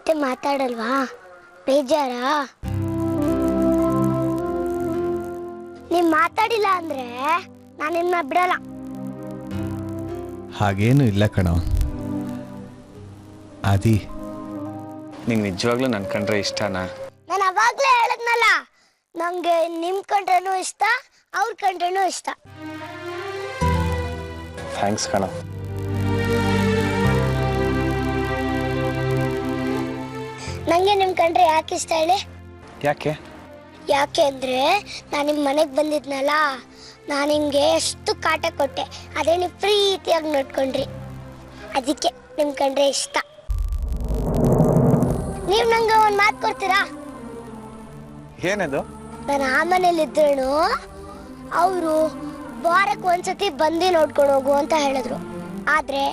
ಜೊತೆ ಮಾತಾಡಲ್ವಾ? ಬೇಜಾರಾ? ನೀವ್ ಮಾತಾಡಿಲ್ಲ ಅಂದ್ರೆ ನಾನು ನಿನ್ನ ಬಿಡಲ್ಲ. ಹಾಗೇನು ಇಲ್ಲ ಕಣೋ. ಆದಿ, ನಿಂಗೆ ನಿಜವಾಗ್ಲೂ ನನ್ನ ಕಂಡ್ರೆ ಇಷ್ಟನಾ? ನಾನು ಅವಾಗ್ಲೇ ಹೇಳದ್ನಲ್ಲ, ನಂಗೆ ನಿಮ್ ಕಂಡ್ರೇನು ಇಷ್ಟ, ಅವ್ರ ಕಂಡ್ರೇನು ಇಷ್ಟ. ಥ್ಯಾಂಕ್ಸ್ ಕಣ. ನಂಗೆ ನಿಮ್ ಕಂಡ್ರೆ ಯಾಕೆ ಇಷ್ಟ ಹೇಳಿ? ಯಾಕೆ? ಯಾಕೆ ಅಂದ್ರೆ ನಾನು ನಿಮ್ಮ ಮನೆಗೆ ಬಂದಿದ್ನಲ್ಲ, ನಾನು ನಿಮ್ಗೆ ಎಷ್ಟು ಕಾಟ ಕೊಟ್ಟೆ, ಅದೇ ನೀವು ಪ್ರೀತಿಯಾಗಿ ನೋಡ್ಕೊಂಡ್ರಿ, ಅದಕ್ಕೆ ನಿಮ್ ಕಂಡ್ರೆ ಇಷ್ಟ. ನೀವು ನಂಗೆ ಒಂದು ಮಾತು ಕೊಡ್ತೀರಾ? ಏನದು? ನಾನು ಆ ಮನೇಲಿದ್ರೂ ಅವರು ವಾರಕ್ಕೆ ಒಂದ್ಸತಿ ಬಂದು ನೋಡ್ಕೊಂಡು ಹೋಗು ಅಂತ ಹೇಳಿದ್ರು. ಆದ್ರೆ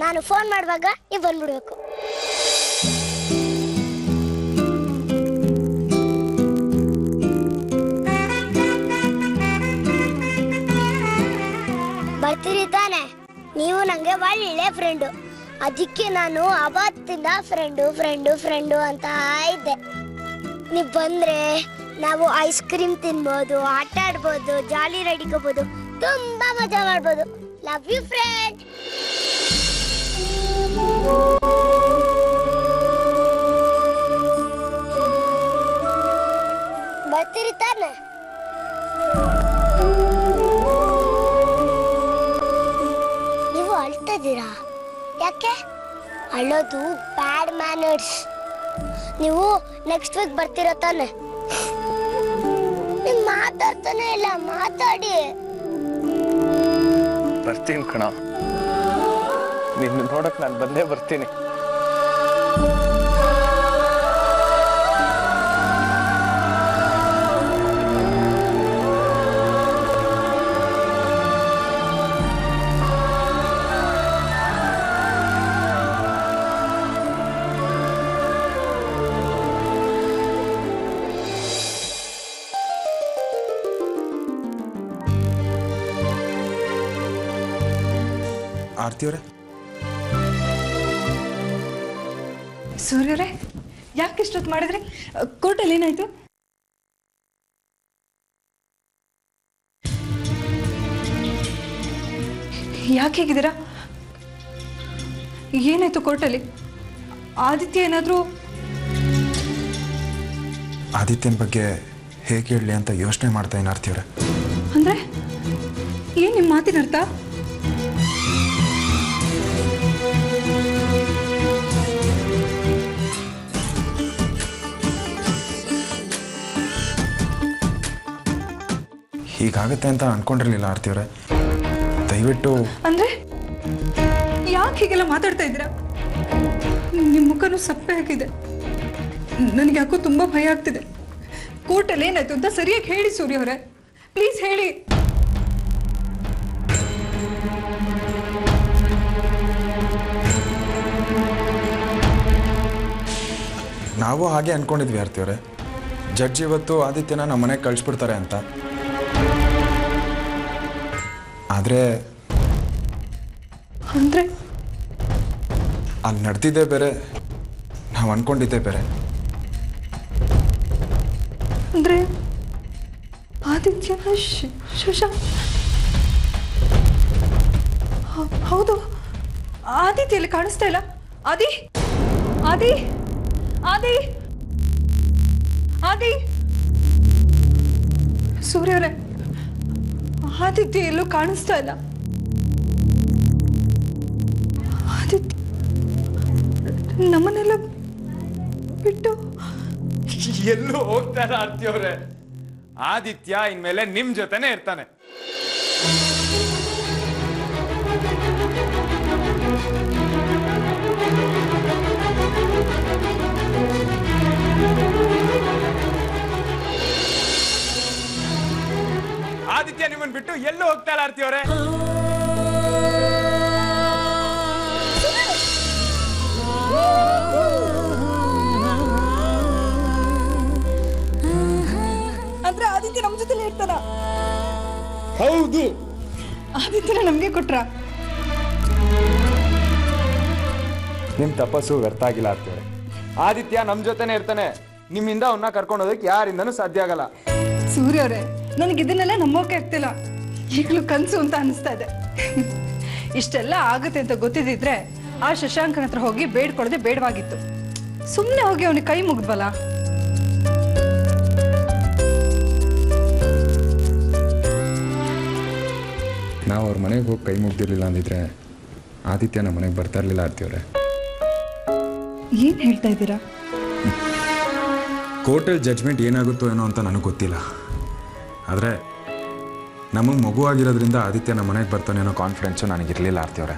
ನಾನು ಫೋನ್ ಮಾಡುವಾಗ ನೀವು ಬಂದ್ಬಿಡ್ಬೇಕು. ಬರ್ತೀರಿ ತಾನೆ? ನೀವು ನಂಗೆ ಒಳ್ಳೆ ಫ್ರೆಂಡು, ಅದಕ್ಕೆ ನಾನು ಅವತ್ತಿಂದ ಫ್ರೆಂಡು ಫ್ರೆಂಡು ಫ್ರೆಂಡು ಅಂತ ಇದ್ದೆ. ನೀವು ಬಂದ್ರೆ ನಾವು ಐಸ್ ಕ್ರೀಮ್ ತಿನ್ಬೋದು, ಆಟ ಆಡ್ಬೋದು, ಜಾಲಿ ರೈಡಿಗೋಗ್ಬೋದು, ತುಂಬಾ ಮಜಾ ಮಾಡ್ಬೋದು. Love you friend. ಬರ್ತೀರಿ ತಾನೆ? ನೀವು ಅಳ್ತಾ ಇದ್ದೀರಾ? ಯಾಕೆ? ಅಳೋದು ಬ್ಯಾಡ್ ಮ್ಯಾನರ್ಸ್. ನೀವು ನೆಕ್ಸ್ಟ್ ವೀಕ್ ಬರ್ತೀರಾ ತಾನೆ? ನೀವು ಮಾತಾಡ್ತಾನೆ ಇಲ್ಲ, ಮಾತಾಡಿ. ಬರ್ತೀನಿ ಕಣ, ನಿನ್ನ ನೋಡಕ್ ನಾನು ಬಂದೇ ಬರ್ತೀನಿ. ಆರ್ತಿಯವರೇ, ಸೂರ್ಯವರೇ, ಯಾಕೆ ಇಷ್ಟೊತ್ತು ಮಾಡಿದ್ರಿ? ಕೋರ್ಟಲ್ಲಿ ಏನಾಯ್ತು? ಯಾಕೆ ಹೇಗಿದ್ದೀರಾ? ಏನಾಯ್ತು ಕೋರ್ಟಲ್ಲಿ? ಆದಿತ್ಯ ಏನಾದರೂ? ಆದಿತ್ಯನ ಬಗ್ಗೆ ಹೇಗೆ ಹೇಳಲಿ ಅಂತ ಯೋಚನೆ ಮಾಡ್ತಾ ಇದ್ದೀನಿ ಆರ್ತಿಯವರೇ. ಅಂದರೆ ಏನು ನಿಮ್ಮ ಮಾತಿನ ಅರ್ಥ? ಹೀಗಾಗುತ್ತೆ ಅಂತ ಅನ್ಕೊಂಡಿರಲಿಲ್ಲ ಆರ್ತಿಯವರೇ. ದಯವಿಟ್ಟು. ಅಂದರೆ ಯಾಕೆ ಹೀಗೆಲ್ಲ ಮಾತಾಡ್ತಾ ಇದ್ದೀರಾ? ನಿಮ್ಮ ಮುಖನೂ ಸಪ್ಪೆ ಹಾಕಿದೆ. ನನಗೆ ಯಾಕೋ ತುಂಬ ಭಯ ಆಗ್ತಿದೆ. ಕೋರ್ಟಲ್ಲಿ ಏನಾಯ್ತು ಅಂತ ಸರಿಯಾಗಿ ಹೇಳಿ ಸೂರ್ಯವರೇ, ಪ್ಲೀಸ್ ಹೇಳಿ. ನಾವು ಹಾಗೆ ಅನ್ಕೊಂಡಿದ್ವಿ ಆರ್ತಿಯವರೇ. ಜಡ್ಜ್ ಇವತ್ತು ಆದಿತ್ಯನ ನಮ್ಮ ಮನೆಗೆ ಕಳಿಸ್ಬಿಡ್ತಾರೆ ಅಂತ. ಆದರೆ ಅಂದರೆ ಅಲ್ಲಿ ನಡೆದಿದ್ದೇ ಬೇರೆ, ನಾವು ಅನ್ಕೊಂಡಿದ್ದೇ ಬೇರೆ. ಅಂದರೆ ಆದಿತ್ಯ ಶಶಾಂಕ್? ಹೌದು, ಆದಿತ್ಯ ಇಲ್ಲಿ ಕಾಣಿಸ್ತಾ ಇಲ್ಲ. ಆದಿ ಆದಿ ಆದಿ ಆದಿ ಸೂರ್ಯವರೇ, ಆದಿತ್ಯ ಎಲ್ಲೂ ಕಾಣಿಸ್ತಾ ಇಲ್ಲ. ಆದಿತ್ಯ ನಮ್ಮನ್ನೆಲ್ಲ ಬಿಟ್ಟು ಎಲ್ಲೂ ಹೋಗ್ತಾರ ಆರ್ತಿಯವ್ರೆ. ಆದಿತ್ಯ ಇನ್ಮೇಲೆ ನಿಮ್ ಜೊತೆನೆ ಇರ್ತಾನೆ. ಆದಿತ್ಯ ನಿಮ್ಮನ್ ಬಿಟ್ಟು ಎಲ್ಲೂ ಹೋಗ್ತಾರ ಆರ್ತಿಯವ್ರೆ. ಅಂದ್ರೆ ಆದಿತ್ಯ ನಮ್ ಜೊತೆ ಇರ್ತಾರ? ಹೌದು. ಆದಿತ್ಯನ ನಮ್ಗೆ ಕೊಟ್ರ? ನಿಮ್ ತಪಸ್ಸು ವ್ಯರ್ಥ ಆಗಿಲ್ಲ ಆರ್ತಿಯವ್ರೆ. ಆದಿತ್ಯ ನಮ್ಮ ಜೊತೆನೇ ಇರ್ತಾನೆ. ನಿಮ್ಮಿಂದ ಅವನ್ನ ಕರ್ಕೊಂಡು ಹೋದಕ್ಕೆ ಯಾರಿಂದನೂ ಸಾಧ್ಯ ಆಗಲ್ಲ. ಸೂರ್ಯ ಅವರೇ, ನನಗೆ ಇದನ್ನೆಲ್ಲ ನಂಬೋಕೆ ಆಗ್ತಿಲ್ಲ. ಈಗಲೂ ಕನಸು ಅಂತ ಅನಿಸ್ತಾ ಇದೆ. ಇಷ್ಟೆಲ್ಲ ಆಗುತ್ತೆ ಅಂತ ಗೊತ್ತಿದ್ದಿದ್ರೆ ಆ ಶಶಾಂಕನ ಹತ್ರ ಹೋಗಿ ಬೇಡ್ಕೊಳ್ಳದೆ ಬೇಡವಾಗಿತ್ತು. ಸುಮ್ಮನೆ ಹೋಗಿ ಅವನಿಗೆ ಕೈ ಮುಗಿದ್ವಲ್ಲ. ನಾವು ಅವ್ರ ಮನೆಗೆ ಹೋಗಿ ಕೈ ಮುಗ್ದಿರ್ಲಿಲ್ಲ ಅಂದಿದ್ರೆ ಆದಿತ್ಯ ನಮ್ಮ ಮನೆಗೆ ಬರ್ತಾ ಇರಲಿಲ್ಲ ಆರ್ತಿಯವ್ರೆ. ಏನು ಹೇಳ್ತಾ ಇದ್ದೀರಾ? ಕೋರ್ಟಲ್ಲಿ ಜಡ್ಜ್ಮೆಂಟ್ ಏನಾಗುತ್ತೋ ಏನೋ ಅಂತ ನನಗೆ ಗೊತ್ತಿಲ್ಲ. ಆದರೆ ನಮಗೆ ಮಗು ಆಗಿರೋದ್ರಿಂದ ಆದಿತ್ಯ ನಮ್ಮ ಮನೆಗೆ ಬರ್ತಾನೆ ಅನ್ನೋ ಕಾನ್ಫಿಡೆನ್ಸು ನನಗಿರಲಿಲ್ಲ ಆರ್ತಿಯವ್ರೆ.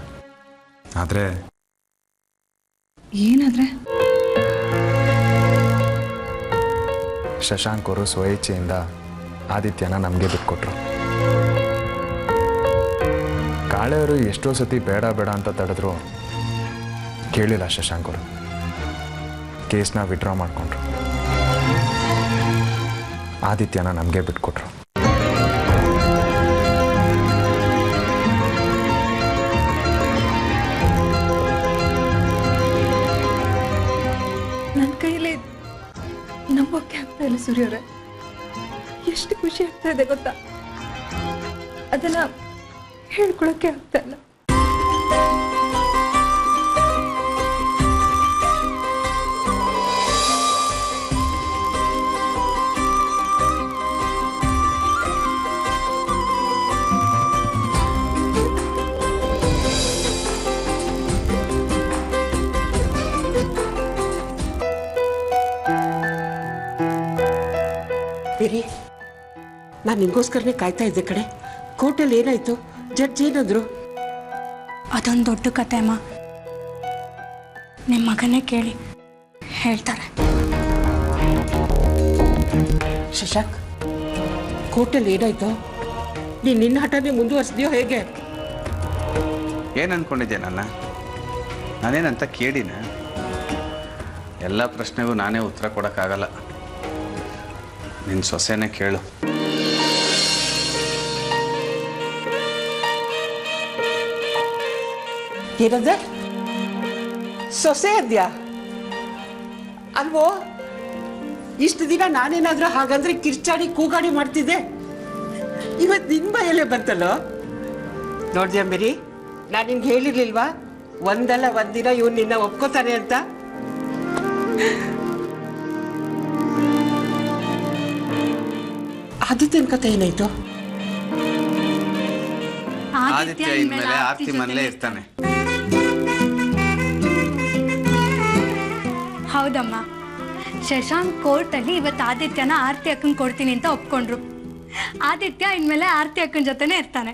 ಆದರೆ ಏನಾದ್ರೆ ಶಶಾಂಕ್ ಅವರು ಸ್ವಇಚ್ಛೆಯಿಂದ ಆದಿತ್ಯನ ನಮಗೆ ಬಿಟ್ಕೊಟ್ರು. ಕಾಳೆಯವರು ಎಷ್ಟೋ ಸತಿ ಬೇಡ ಬೇಡ ಅಂತ ತಡೆದ್ರು, ಕೇಳಿಲ್ಲ ಶಶಾಂಕ್ ಅವರು. ಕೇಸ್ನ ವಿಡ್ರಾ ಮಾಡಿಕೊಂಡ್ರು, ಆದಿತ್ಯನ ನಮಗೆ ಬಿಟ್ಕೊಟ್ರು. ನನ್ನ ಕೈಯಲ್ಲಿ ನಂಬೋಕೆ ಆಗ್ತಾ ಇಲ್ಲ ಸೂರ್ಯ ಅವರೇ. ಎಷ್ಟು ಖುಷಿ ಆಗ್ತಾ ಇದೆ ಗೊತ್ತಾ? ಅದನ್ನ ಹೇಳ್ಕೊಳಕ್ಕೆ ಆಗ್ತಾ ಇಲ್ಲ. ಬೇರೆ ನಾನು ನಿಮಗೋಸ್ಕರನೇ ಕಾಯ್ತಾ ಇದ್ದೆ ಕಡೆ. ಕೋರ್ಟಲ್ಲಿ ಏನಾಯ್ತು? ಜಡ್ಜ್ ಏನಂದ್ರು? ಅದೊಂದು ದೊಡ್ಡ ಕತೆ ಅಮ್ಮ. ನಿಮ್ಮ ಮಗನೇ ಕೇಳಿ ಹೇಳ್ತಾರೆ. ಶಶಾಂಕ್, ಕೋರ್ಟಲ್ಲಿ ಏನಾಯ್ತು? ನೀನು ನಿನ್ನ ಹಠನೇ ಮುಂದುವರಿಸಿದ್ಯೋ ಹೇಗೆ? ಏನು ಅನ್ಕೊಂಡಿದ್ದೆ ನಾನೇನಂತ ಕೇಳಿನ? ಎಲ್ಲ ಪ್ರಶ್ನೆಗೂ ನಾನೇ ಉತ್ತರ ಕೊಡೋಕ್ಕಾಗಲ್ಲ. ನಿನ್ನ ಸೊಸೆನೇ ಕೇಳು. ಏನಂದ್ರೆ ಸೊಸೆ ಅಂದ್ಯಾ? ಅಲ್ವೋ, ಇಷ್ಟು ದಿನ ನಾನೇನಾದ್ರೂ ಹಾಗಂದ್ರೆ ಕಿರ್ಚಾಡಿ ಕೂಗಾಡಿ ಮಾಡ್ತಿದ್ದೆ. ಇವತ್ತು ನಿನ್ನ ಬಾಯಲ್ಲೇ ಬಂತಲ್ಲೋ. ನೋಡ್ದ್ಯಾ ಮೇರಿ, ನಾನು ನಿನ್ಗೆ ಹೇಳಿರ್ಲಿಲ್ವಾ ಒಂದಲ್ಲ ಒಂದಿನ ಇವನು ನಿನ್ನ ಒಪ್ಕೋತಾನೆ ಅಂತ? ಆದಿತ್ಯನ ಕತೆ ಏನಾಯ್ತು? ಆದಿತ್ಯ ಇನ್ಮೇಲೆ ಆರ್ತಿ ಮನೇಲೇ ಇರ್ತಾನೆ. ಹೌದಮ್ಮ, ಶಶಾಂಕ್ ಕೋರ್ಟಲ್ಲಿ ಇವತ್ತು ಆದಿತ್ಯನ ಆರ್ತಿ ಅಕ್ಕನ್ ಕೊಡ್ತೀನಿ ಅಂತ ಒಪ್ಕೊಂಡ್ರು. ಆದಿತ್ಯ ಇನ್ಮೇಲೆ ಆರ್ತಿ ಅಕ್ಕನ ಜೊತೆನೇ ಇರ್ತಾನೆ.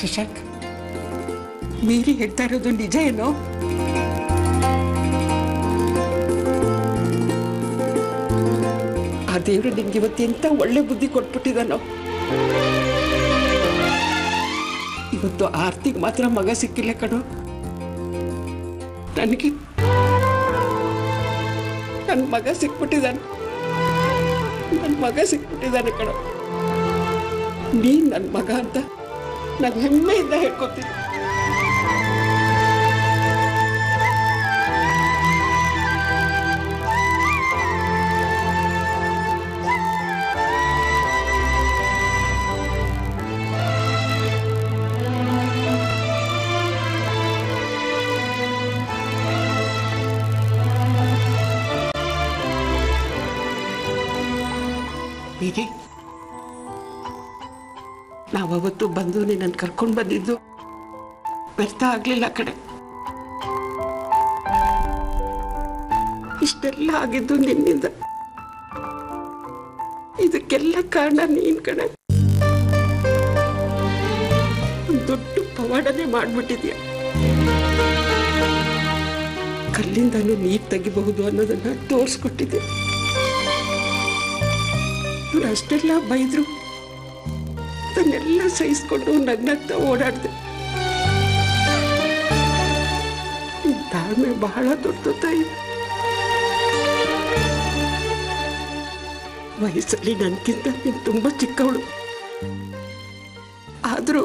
ಶಶಾಂಕ್, ಮೇರಿ ಹೇಳ್ತಾ ಇರೋದು ನಿಜ ಏನೋ? ಆ ದೇವರು ನಿಮ್ಗೆ ಇವತ್ತೆಂತ ಒಳ್ಳೆ ಬುದ್ಧಿ ಕೊಟ್ಬಿಟ್ಟಿದಾನೋ. ಇವತ್ತು ಆರ್ತಿಗೆ ಮಾತ್ರ ಮಗ ಸಿಕ್ಕಿಲ್ಲ ಕಣೋ. ನನಗೆ ನನ್ನ ಮಗ ಸಿಕ್ಬಿಟ್ಟಿದ್ದಾನೆ. ನನ್ನ ಮಗ ಸಿಕ್ಬಿಟ್ಟಿದ್ದಾನೆ ಕಣೋ. ನೀನ್ ನನ್ನ ಮಗ ಅಂತ ನಾನು ಹೆಮ್ಮೆಯಿಂದ ಹೇಳ್ಕೊತೀನಿ. ಬೇರೆ ನಾವವತ್ತು ಬಂದು ನಿನ್ನನ್ನು ಕರ್ಕೊಂಡು ಬಂದಿದ್ದು ವ್ಯರ್ಥ ಆಗ್ಲಿಲ್ಲ ಕಡೆ. ಇಷ್ಟೆಲ್ಲ ಆಗಿದ್ದು ನಿನ್ನಿಂದ. ಇದಕ್ಕೆಲ್ಲ ಕಾರಣ ನೀನ್ ಕಡೆ. ದೊಡ್ಡ ಪವಾಡನೆ ಮಾಡ್ಬಿಟ್ಟಿದ್ಯಾ. ಕಲ್ಲಿಂದನೂ ನೀರು ತೆಗಿಬಹುದು ಅನ್ನೋದನ್ನ ತೋರಿಸ್ಕೊಟ್ಟಿದ್ದೆ. ಇವ್ರು ಅಷ್ಟೆಲ್ಲ ಬೈದ್ರು, ಅದನ್ನೆಲ್ಲ ಸಹಿಸ್ಕೊಂಡು ನಗ್ನಗ್ತಾ ಓಡಾಡ್ದೆ. ತಾಳ್ಮೆ ಬಹಳ ದೊಡ್ಡದು ತಾಯಿ. ವಯಸ್ಸಲ್ಲಿ ನನಗಿಂತ ನೀನು ತುಂಬ ಚಿಕ್ಕವಳು. ಆದರೂ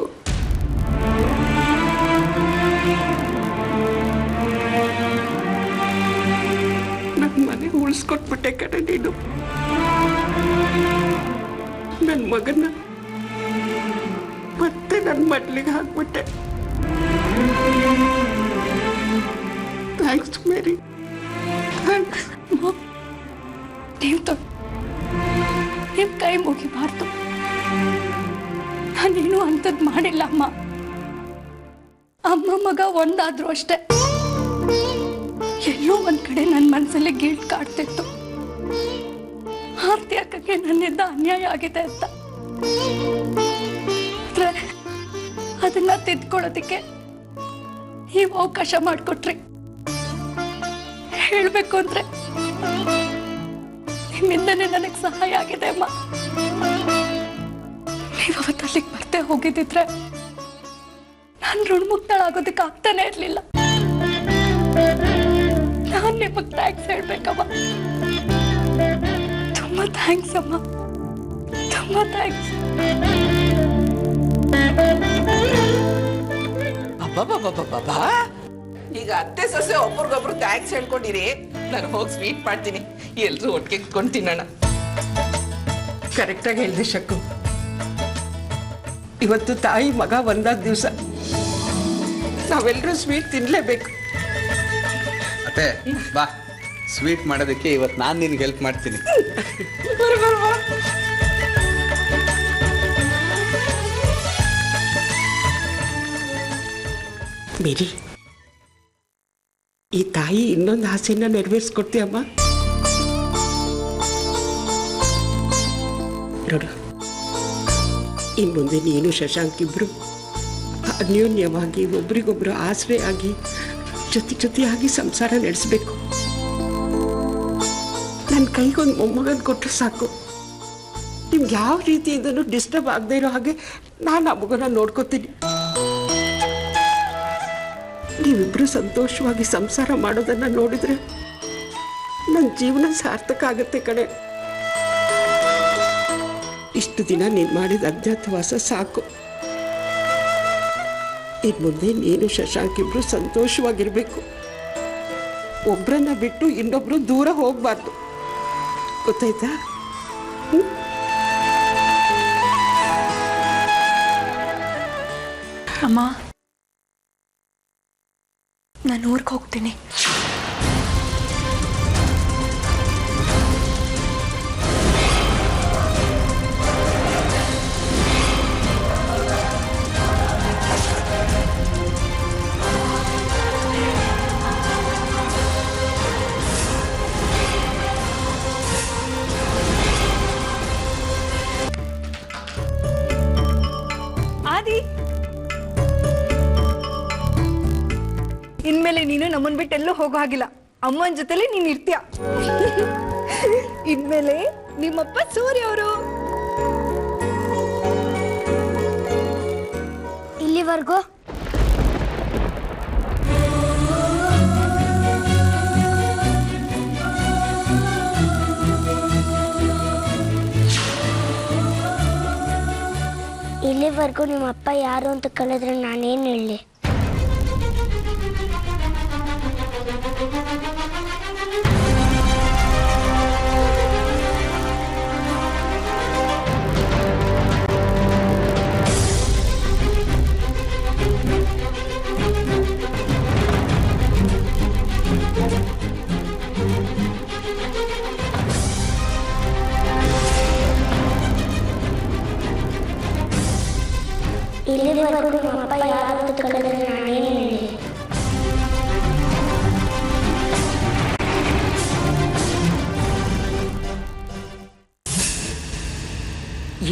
ನನ್ನ ಮನೆ ಉಳಿಸ್ಕೊಟ್ಬಿಟ್ಟೆ ಕಣೆ ನೀನು. ನನ್ನ ಮಗನ್ನ ಮತ್ತೆ ನನ್ನ ಮಡ್ಲಿಗೆ ಹಾಕ್ಬಿಟ್ಟೆ. ಥ್ಯಾಂಕ್ಸ್ ಮೇರಿ, ಥ್ಯಾಂಕ್ಸ್. ನೀವು ಕೈ ಮುಗಿಬಾರ್ದು. ನಾನೇನು ಅಂಥದ್ದು ಮಾಡಿಲ್ಲ ಅಮ್ಮ. ಅಮ್ಮ ಮಗ ಒಂದಾದ್ರು ಅಷ್ಟೆ. ಎಲ್ಲೋ ಒಂದ್ ಕಡೆ ನನ್ನ ಮನಸ್ಸಲ್ಲಿ ಗಿಲ್ಟ್ ಕಾಡ್ತಿತ್ತು, ಆರ್ತಿ ಅಕ್ಕಗೆ ನನ್ನಿಂದ ಅನ್ಯಾಯ ಆಗಿದೆ ಅಂತ. ಆದ್ರೆ ಅದನ್ನ ತಿದ್ಕೊಳ್ಳೋದಿಕ್ಕೆ ನೀವು ಅವಕಾಶ ಮಾಡಿಕೊಟ್ರಿ. ಹೇಳ್ಬೇಕು ಅಂದ್ರೆ ನಿಮ್ಮಿಂದನೇ ನನಗೆ ಸಹಾಯ ಆಗಿದೆ ಅಮ್ಮ. ನೀವು ಅವತ್ತು ಅಲ್ಲಿಗೆ ಬರ್ತೆ ಹೋಗಿದ್ದಿದ್ರೆ ನಾನು ಋಣಮುಕ್ತಳಾಗೋದಕ್ಕೆ ಆಗ್ತಾನೆ ಇರ್ಲಿಲ್ಲ. ನಾನು ನಿಮಗೆ ಥ್ಯಾಂಕ್ಸ್ ಹೇಳ್ಬೇಕಮ್ಮ. ತುಂಬಾ ಥ್ಯಾಂಕ್ಸ್ ಅಮ್ಮ, ತುಂಬಾ ಥ್ಯಾಂಕ್ಸ್. ಅಬ್ಬಬ್ಬಬ್ಬಬ್ಬಬ್ಬಾ, ಈಗ ಅತ್ತೆ ಸೊಸೆ ಒಬ್ರಿಗೊಬ್ರು ಥ್ಯಾಂಕ್ಸ್ ಹೇಳ್ಕೊಂಡಿರಿ. ನಾನು ಹೋಗಿ ಸ್ವೀಟ್ ಮಾಡ್ತೀನಿ, ಎಲ್ರೂ ಒಟ್ಟಿಗೆ ಕುತ್ಕೊಂಡು ತಿನ್ನೋಣ. ಕರೆಕ್ಟಾಗಿ ಹೇಳಿದೆ ಶಕ್ಕು. ಇವತ್ತು ತಾಯಿ ಮಗ ಒಂದಾದ ದಿವಸ ನಾವೆಲ್ಲರೂ ಸ್ವೀಟ್ ತಿನ್ಲೇಬೇಕು. ಅತ್ತೆ ಬಾ, ಸ್ವೀಟ್ ಮಾಡೋದಕ್ಕೆ ಇವತ್ತು ನಾನು ನಿನ್ಗೆ ಹೆಲ್ಪ್ ಮಾಡ್ತೀನಿ. ಮೇರಿ, ಈ ತಾಯಿ ಇನ್ನೊಂದು ಆಸೆನ ನೆರವೇರಿಸ್ಕೊಡ್ತೀಯಮ್ಮ. ನೋಡು, ಇನ್ನು ಮುಂದೆ ನೀನು ಶಶಾಂಕ್ ಇಬ್ರು ಅನ್ಯೋನ್ಯವಾಗಿ ಒಬ್ರಿಗೊಬ್ರು ಆಸರೆ ಆಗಿ ಜೊತೆಯಾಗಿ ಸಂಸಾರ ನಡೆಸಬೇಕು. ನನ್ನ ಕೈಗೊಂದು ಮೊಮ್ಮಗನ್ ಕೊಟ್ಟರೆ ಸಾಕು. ನಿಮ್ಗೆ ಯಾವ ರೀತಿಯಿಂದನೂ ಡಿಸ್ಟರ್ಬ್ ಆಗದೆ ಇರೋ ಹಾಗೆ ನಾನು ಆ ಮಗನ ನೋಡ್ಕೋತೀನಿ. ನೀವಿಬ್ರು ಸಂತೋಷವಾಗಿ ಸಂಸಾರ ಮಾಡೋದನ್ನ ನೋಡಿದ್ರೆ ನನ್ನ ಜೀವನ ಸಾರ್ಥಕ ಆಗುತ್ತೆ ಕಣೆ. ಇಷ್ಟು ದಿನ ನೀನು ಮಾಡಿದ ಅಜ್ಞಾತವಾಸ ಸಾಕು. ಇನ್ನು ಮುಂದೆ ನೀನು ಶಶಾಂಕ್ ಇಬ್ರು ಸಂತೋಷವಾಗಿರ್ಬೇಕು. ಒಬ್ರನ್ನ ಬಿಟ್ಟು ಇನ್ನೊಬ್ರು ದೂರ ಹೋಗ್ಬಾರ್ದು, ಗೊತ್ತಾಯ್ತಾ? ಅಮ್ಮ, ನಾನು ಊರಿಗೆ ಹೋಗ್ತೀನಿ. ಆದಿ, ಇನ್ಮೇಲೆ ನೀನು ನಮ್ಮನ್ ಬಿಟ್ಟು ಎಲ್ಲೂ ಹೋಗೋ ಹಾಗಿಲ್ಲ. ಅಮ್ಮನ ಜೊತೆಲಿ ನೀನ್ ಇರ್ತೀಯ. ಇನ್ಮೇಲೆ ನಿಮ್ಮಪ್ಪ ಸೂರ್ಯ ಅವರು. ಇಲ್ಲಿವರೆಗೂ ನಿಮ್ಮ ಅಪ್ಪ ಯಾರು ಅಂತ ಕಲಿದ್ರೆ ನಾನೇನು ಹೇಳಿ? ಇಲ್ಲಿವರೆಗೂ ನಿಮ್ಮ ಅಪ್ಪ ಯಾರು ಅಂತ ಕಲಿದ್ರೆ ನಾನೇನು ಹೇಳಿ?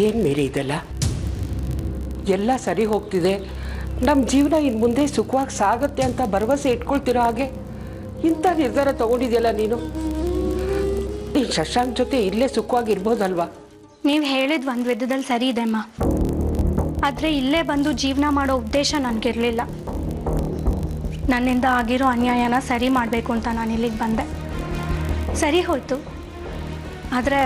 ಏನು ಮೇರೆ ಇದೆಲ್ಲ? ಎಲ್ಲ ಸರಿ ಹೋಗ್ತಿದೆ, ನಮ್ಮ ಜೀವನ ಇನ್ನು ಮುಂದೆ ಸುಖವಾಗಿ ಸಾಗುತ್ತೆ ಅಂತ ಭರವಸೆ ಇಟ್ಕೊಳ್ತಿರೋ ಹಾಗೆ ಇಂಥ ನಿರ್ಧಾರ ತಗೊಂಡಿದೆಯಲ್ಲ ನೀನು. ನೀನು ಶಶಾಂಕ್ ಜೊತೆ ಇಲ್ಲೇ ಸುಖವಾಗಿರ್ಬೋದಲ್ವಾ? ನೀವು ಹೇಳಿದ ಒಂದು ವಿಧದಲ್ಲಿ ಸರಿ ಇದೆ ಅಮ್ಮ. ಆದರೆ ಇಲ್ಲೇ ಬಂದು ಜೀವನ ಮಾಡೋ ಉದ್ದೇಶ ನನಗಿರಲಿಲ್ಲ. ನನ್ನಿಂದ ಆಗಿರೋ ಅನ್ಯಾಯನ ಸರಿ ಮಾಡಬೇಕು ಅಂತ ನಾನು ಇಲ್ಲಿಗೆ ಬಂದೆ. ಸರಿ ಹೋಯ್ತು. ಆದರೆ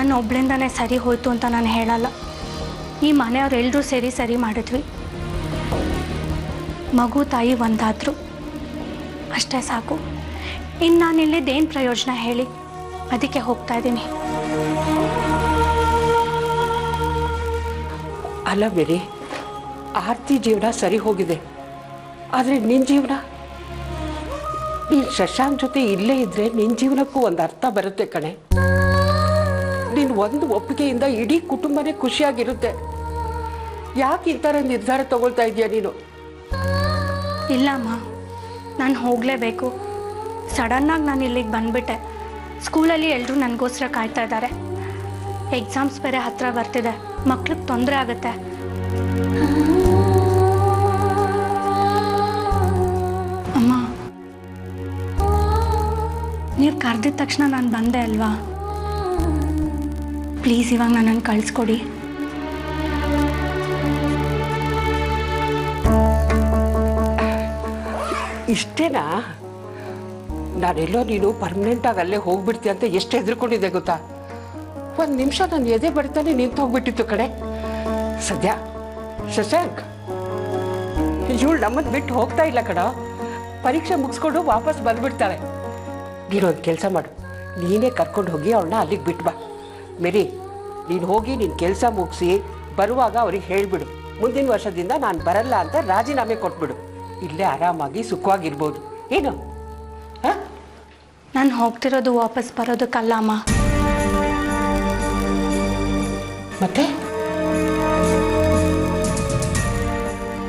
ನನ್ನ ಒಬ್ಳಿಂದನೇ ಸರಿ ಹೋಯ್ತು ಅಂತ ನಾನು ಹೇಳಲ್ಲ. ಈ ಮನೆಯವರೆಲ್ಲರೂ ಸೇರಿ ಸರಿ ಮಾಡಿದ್ವಿ. ಮಗು ತಾಯಿ ಒಂದಾದ್ರು ಅಷ್ಟೇ ಸಾಕು. ಇನ್ನು ನಾನಿಲ್ಲಿದ್ದೇನು ಪ್ರಯೋಜನ ಹೇಳಿ? ಅದಕ್ಕೆ ಹೋಗ್ತಾ ಇದ್ದೀನಿ. ಅಲ್ಲ ಮೇರಿ, ಆರ್ತಿ ಜೀವನ ಸರಿ ಹೋಗಿದೆ, ಆದರೆ ನಿನ್ನ ಜೀವನ, ನೀನು ಶಶಾಂಕ್ ಜೊತೆ ಇಲ್ಲೇ ಇದ್ರೆ ನಿನ್ನ ಜೀವನಕ್ಕೂ ಒಂದು ಅರ್ಥ ಬರುತ್ತೆ ಕಣೆ. ನೀನು ಒಂದು ಒಪ್ಪಿಗೆಯಿಂದ ಇಡೀ ಕುಟುಂಬನೇ ಖುಷಿಯಾಗಿರುತ್ತೆ. ಯಾಕೆ ಈ ಥರ ನಿರ್ಧಾರ ತಗೊಳ್ತಾ ಇದೆಯಾ ನೀನು? ಇಲ್ಲಮ್ಮ, ನಾನು ಹೋಗಲೇಬೇಕು. ಸಡನ್ನಾಗಿ ನಾನು ಇಲ್ಲಿಗೆ ಬಂದುಬಿಟ್ಟೆ. ಸ್ಕೂಲಲ್ಲಿ ಎಲ್ಲರೂ ನನಗೋಸ್ಕರ ಕಾಯ್ತಾ ಇದ್ದಾರೆ. ಎಕ್ಸಾಮ್ಸ್ ಬೇರೆ ಹತ್ತಿರ ಬರ್ತಿದೆ, ಮಕ್ಳಿಗೆ ತೊಂದರೆ ಆಗುತ್ತೆ. ಅಮ್ಮ, ನೀವು ಕರೆದಿದ ತಕ್ಷಣ ನಾನು ಬಂದೆ ಅಲ್ವಾ? ಪ್ಲೀಸ್ ಇವಾಗ ನನ್ನನ್ನು ಕಳಿಸ್ಕೊಡಿ. ಇಷ್ಟೇನಾ? ನಾನೆಲ್ಲೋ ನೀನು ಪರ್ಮನೆಂಟಾಗಿ ಅಲ್ಲೇ ಹೋಗ್ಬಿಡ್ತೀಯ ಅಂತ ಎಷ್ಟು ಹೆದರ್ಕೊಂಡಿದ್ದೆ ಗೊತ್ತಾ? ಒಂದು ನಿಮಿಷ ನಾನು ಎದೆ ಬಡ್ತಾನೆ ನಿಂತು ಹೋಗ್ಬಿಟ್ಟಿತ್ತು ಕಡೆ. ಸದ್ಯ ಶಶಾಂಕ್, ಇವಳು ನಮ್ಮನ್ನು ಬಿಟ್ಟು ಹೋಗ್ತಾ ಇಲ್ಲ ಕಣ. ಪರೀಕ್ಷೆ ಮುಗಿಸ್ಕೊಂಡು ವಾಪಸ್ ಬಂದ್ಬಿಡ್ತಾಳೆ. ನೀನೊಂದು ಕೆಲಸ ಮಾಡು, ನೀನೇ ಕರ್ಕೊಂಡು ಹೋಗಿ ಅವಳನ್ನ ಅಲ್ಲಿಗೆ ಬಿಟ್ಟು ಬಾ. ಮೇರಿ, ನೀನು ಹೋಗಿ ನಿನ್ನ ಕೆಲಸ ಮುಗಿಸಿ ಬರುವಾಗ ಅವ್ರಿಗೆ ಹೇಳಿಬಿಡು, ಮುಂದಿನ ವರ್ಷದಿಂದ ನಾನು ಬರಲ್ಲ ಅಂತ ರಾಜೀನಾಮೆ ಕೊಟ್ಬಿಡು. ಇಲ್ಲೇ ಆರಾಮಾಗಿ ಸುಖವಾಗಿರ್ಬೋದು. ಏನು? ಹಾಂ, ನಾನು ಹೋಗ್ತಿರೋದು ವಾಪಸ್ ಬರೋದಕ್ಕಲ್ಲ ಅಮ್ಮ. ಮತ್ತೆ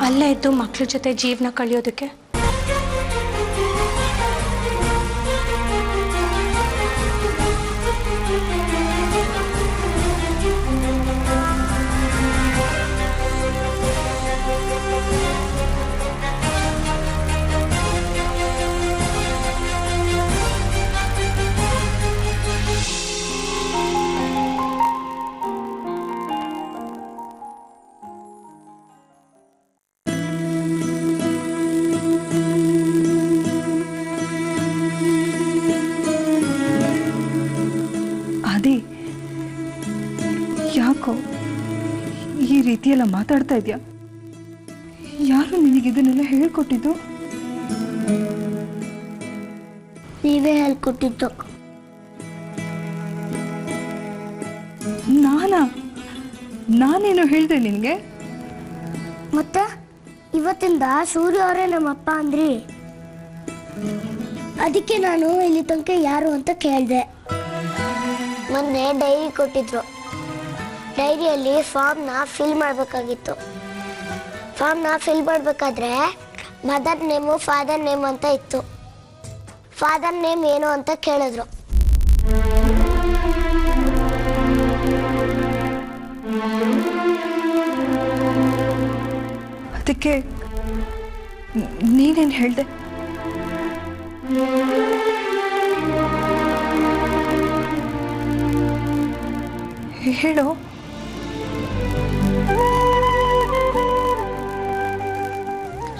ಅಲ್ಲೇ ಇದ್ದು ಮಕ್ಳ ಜೊತೆ ಜೀವನ ಕಳೆಯೋದಕ್ಕೆ. ಆದಿ, ಯಾಕೋ ಈ ರೀತಿಯೆಲ್ಲ ಮಾತಾಡ್ತಾ ಇದೆಯಾ? ಯಾರು ನಿನಗೆ ಇದನ್ನೆಲ್ಲ ಹೇಳ್ಕೊಟ್ಟಿದ್ದು? ನೀವೇ ಹೇಳ್ಕೊಟ್ಟಿದ್ದು. ನಾನೇನು ಹೇಳಿದೆ ನಿನಗೆ? ಮತ್ತೆ ಇವತ್ತಿಂದ ಸೂರ್ಯ ಅವರೇ ನಮ್ಮಪ್ಪ ಅಂದ್ರಿ. ಅದಕ್ಕೆ ನಾನು ಇಲ್ಲಿ ತನಕ ಯಾರು ಅಂತ ಕೇಳಿದೆ. ಮೊನ್ನೆ ಡೈರಿ ಕೊಟ್ಟಿದ್ರು. ಡೈರಿಯಲ್ಲಿ ಫಾರ್ಮ್ನ ಫಿಲ್ ಮಾಡಬೇಕಾಗಿತ್ತು. ಫಾರ್ಮ್ನ ಫಿಲ್ ಮಾಡಬೇಕಾದ್ರೆ ಮದರ್ ನೇಮು ಫಾದರ್ ನೇಮ್ ಅಂತ ಇತ್ತು. ಫಾದರ್ ನೇಮ್ ಏನು ಅಂತ ಕೇಳಿದ್ರು. ಅದಕ್ಕೆ ನೀನೇನು ಹೇಳಿದೆ? ಹೇಳು.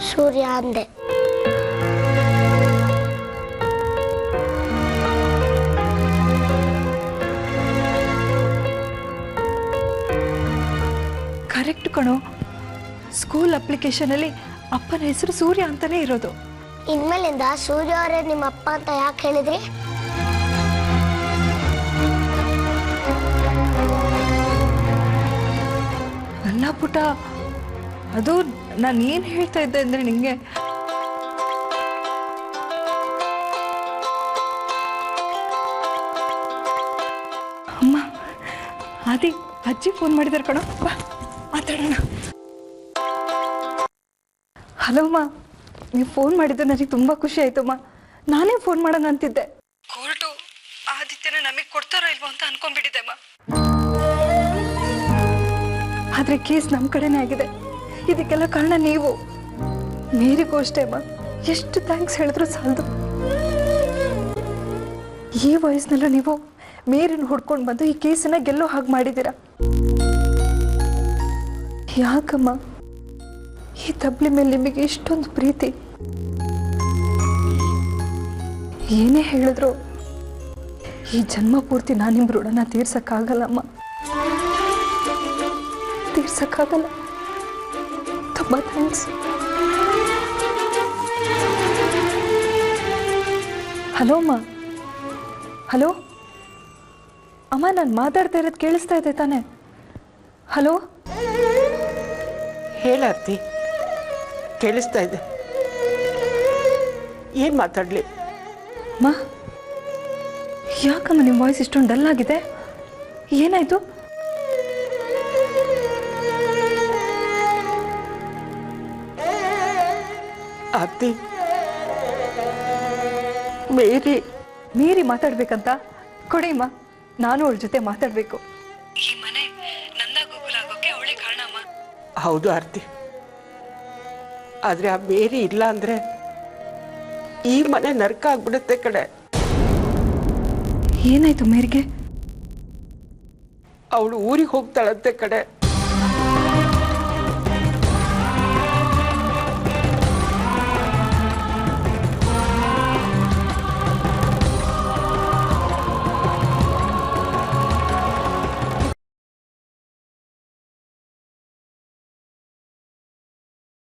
ಸೂರ್ಯ ಅಂದೆ. ಕರೆಕ್ಟ್ ಕಣೋ. ಸ್ಕೂಲ್ ಅಪ್ಲಿಕೇಶನಲ್ಲಿ ಅಪ್ಪನ ಹೆಸರು ಸೂರ್ಯ ಅಂತಾನೆ ಇರೋದು. ಇನ್ಮೇಲಿಂದ ಸೂರ್ಯ ಅವರೇ ನಿಮ್ಮ ಅಪ್ಪ ಅಂತ ಯಾಕೆ ಹೇಳಿದ್ರಿ? ಅಲ್ಲ ಪುಟ, ಅದು ನಾನು ಏನು ಹೇಳ್ತಾ ಇದ್ದೆ ಅಂದ್ರೆ ನಿಂಗೆ, ಅಮ್ಮ ಆದಿ ಅಜ್ಜಿ ಫೋನ್ ಮಾಡಿದಾರೆ ಕಣೋ, ಬಾ ಮಾತಾಡೋಣ. ಹಲೋ ಅಮ್ಮ, ನೀವು ಫೋನ್ ಮಾಡಿದ್ದು ನನಗೆ ತುಂಬ ಖುಷಿ ಆಯ್ತಮ್ಮ. ನಾನೇ ಫೋನ್ ಮಾಡೋಣ ಅಂತಿದ್ದೆ. ಕೋರ್ಟು ಆದಿತ್ಯನ ನಮಗೆ ಕೊಡ್ತಾರೋ ಇಲ್ವೋ ಅಂತ ಅನ್ಕೊಂಡ್ಬಿಟ್ಟಿದ್ದೆ ಅಮ್ಮ. ಆದರೆ ಕೇಸ್ ನಮ್ಮ ಕಡೆನೇ ಆಗಿದೆ. ಇದಕ್ಕೆಲ್ಲ ಕಾರಣ ನೀವು. ಮೇರಿಗೂ ಅಷ್ಟೇ ಅಮ್ಮ, ಎಷ್ಟು ಥ್ಯಾಂಕ್ಸ್ ಹೇಳಿದ್ರು ಸಾಲದು. ಈ ವಯಸ್ಸಿನಲ್ಲೂ ನೀವು ಮೇರಿನ ಹುಡ್ಕೊಂಡು ಬಂದು ಈ ಕೇಸನ್ನ ಗೆಲ್ಲೋ ಹಾಗೆ ಮಾಡಿದ್ದೀರಾ. ಯಾಕಮ್ಮ ಈ ತಬ್ಲಿ ಮೇಲೆ ನಿಮಗೆ ಇಷ್ಟೊಂದು ಪ್ರೀತಿ? ಏನೇ ಹೇಳಿದ್ರು ಈ ಜನ್ಮ ಪೂರ್ತಿ ನಾನು ನಿಮ್ಮ ಋಣನ ತೀರ್ಸಕ್ಕಾಗಲ್ಲಮ್ಮ, ತೀರ್ಸಕ್ಕಾಗಲ್ಲ. ತುಂಬ ಥ್ಯಾಂಕ್ಸ್. ಹಲೋ ಅಮ್ಮ. ಹಲೋ ಅಮ್ಮ, ನಾನು ಮಾತಾಡ್ತಾ ಇರೋದು ಕೇಳಿಸ್ತಾ ಇದೆ ತಾನೆ? ಹಲೋ ಹೇಳಾರ್ತಿ, ಕೇಳಿಸ್ತಾ ಇದೆ. ಏನು ಮಾತಾಡಲಿ? ಅಮ್ಮ, ಯಾಕಮ್ಮ ನಿಮ್ಮ ವಾಯ್ಸ್ ಇಷ್ಟೊಂದು ಡಲ್ ಆಗಿದೆ? ಏನಾಯ್ತು? ಆರ್ತಿ, ಮೇರಿ ಮೀರಿ ಮಾತಾಡ್ಬೇಕಂತ ಕೊಡಿಮ್ಮ, ನಾನು ಅವಳ ಜೊತೆ ಮಾತಾಡಬೇಕು. ಈ ಮನೆ ನನ್ನ ಗೋಕುಲ ಆಗೋಕೆ ಅವಳೇ ಕಾರಣಮ್ಮ. ಹೌದು ಆರ್ತಿ, ಆದರೆ ಆ ಮೇರಿ ಇಲ್ಲ ಅಂದರೆ ಈ ಮನೆ ನರಕ ಆಗ್ಬಿಡುತ್ತೆ ಕಡೆ. ಏನಾಯ್ತು ಮೇರಿಗೆ? ಅವಳು ಊರಿಗೆ ಹೋಗ್ತಾಳಂತೆ ಕಡೆ.